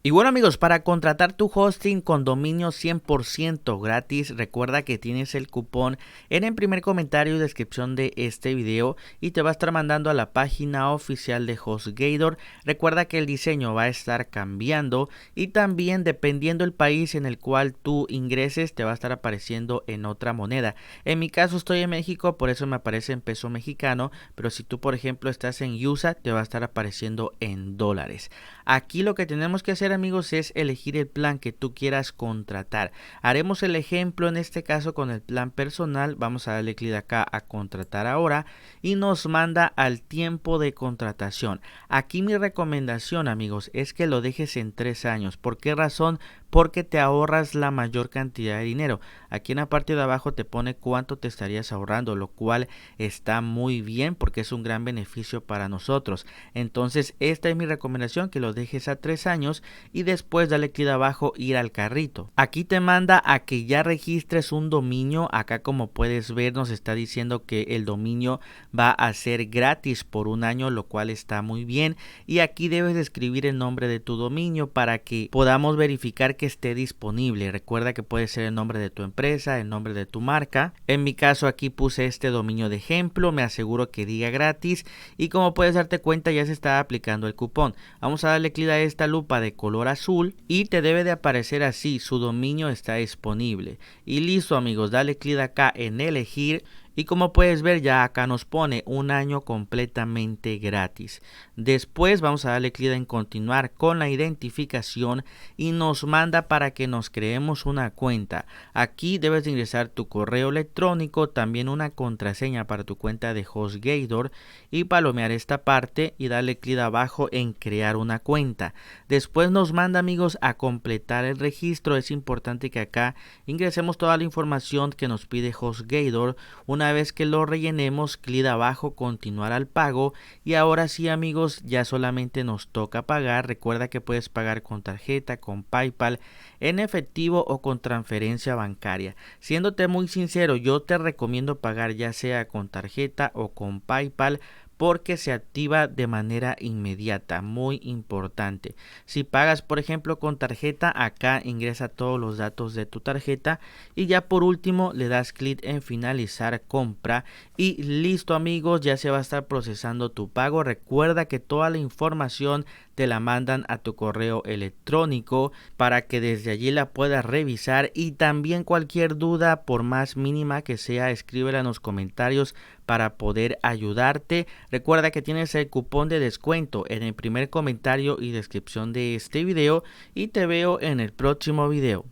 Y bueno amigos, para contratar tu hosting con dominio 100% gratis, recuerda que tienes el cupón en el primer comentario y descripción de este video y te va a estar mandando a la página oficial de HostGator. Recuerda que el diseño va a estar cambiando y también dependiendo el país en el cual tú ingreses te va a estar apareciendo en otra moneda. En mi caso estoy en México, por eso me aparece en peso mexicano, pero si tú por ejemplo estás en USA te va a estar apareciendo en dólares. Aquí lo que tenemos que hacer amigos es elegir el plan que tú quieras contratar. Haremos el ejemplo en este caso con el plan personal. Vamos a darle clic acá a contratar ahora y nos manda al tiempo de contratación. Aquí mi recomendación amigos es que lo dejes en 3 años. ¿Por qué razón? Porque te ahorras la mayor cantidad de dinero. Aquí en la parte de abajo te pone cuánto te estarías ahorrando, lo cual está muy bien porque es un gran beneficio para nosotros. Entonces esta es mi recomendación, que lo dejes a 3 años y después dale clic abajo ir al carrito. Aquí te manda a que ya registres un dominio. Acá como puedes ver nos está diciendo que el dominio va a ser gratis por un año, lo cual está muy bien. Y aquí debes de escribir el nombre de tu dominio para que podamos verificar que esté disponible. Recuerda que puede ser el nombre de tu empresa, el nombre de tu marca. En mi caso aquí puse este dominio de ejemplo, me aseguro que diga gratis y como puedes darte cuenta ya se está aplicando el cupón. Vamos a darle clic a esta lupa de color azul y te debe de aparecer así: su dominio está disponible. Y listo amigos, dale clic acá en elegir. Y como puedes ver ya acá nos pone un año completamente gratis. Después vamos a darle clic en continuar con la identificación y nos manda para que nos creemos una cuenta. Aquí debes de ingresar tu correo electrónico, también una contraseña para tu cuenta de HostGator y palomear esta parte y darle clic abajo en crear una cuenta. Después nos manda amigos a completar el registro. Es importante que acá ingresemos toda la información que nos pide HostGator. Una vez que lo rellenemos, clic abajo continuar al pago y ahora sí amigos ya solamente nos toca pagar. Recuerda que puedes pagar con tarjeta, con PayPal, en efectivo o con transferencia bancaria. Siéndote muy sincero, yo te recomiendo pagar ya sea con tarjeta o con PayPal porque se activa de manera inmediata, muy importante. Si pagas por ejemplo con tarjeta, acá ingresa todos los datos de tu tarjeta y ya por último le das clic en finalizar compra y listo amigos, ya se va a estar procesando tu pago. Recuerda que toda la información te la mandan a tu correo electrónico para que desde allí la puedas revisar y también cualquier duda por más mínima que sea escríbela en los comentarios para poder ayudarte. Recuerda que tienes el cupón de descuento en el primer comentario y descripción de este video y te veo en el próximo video.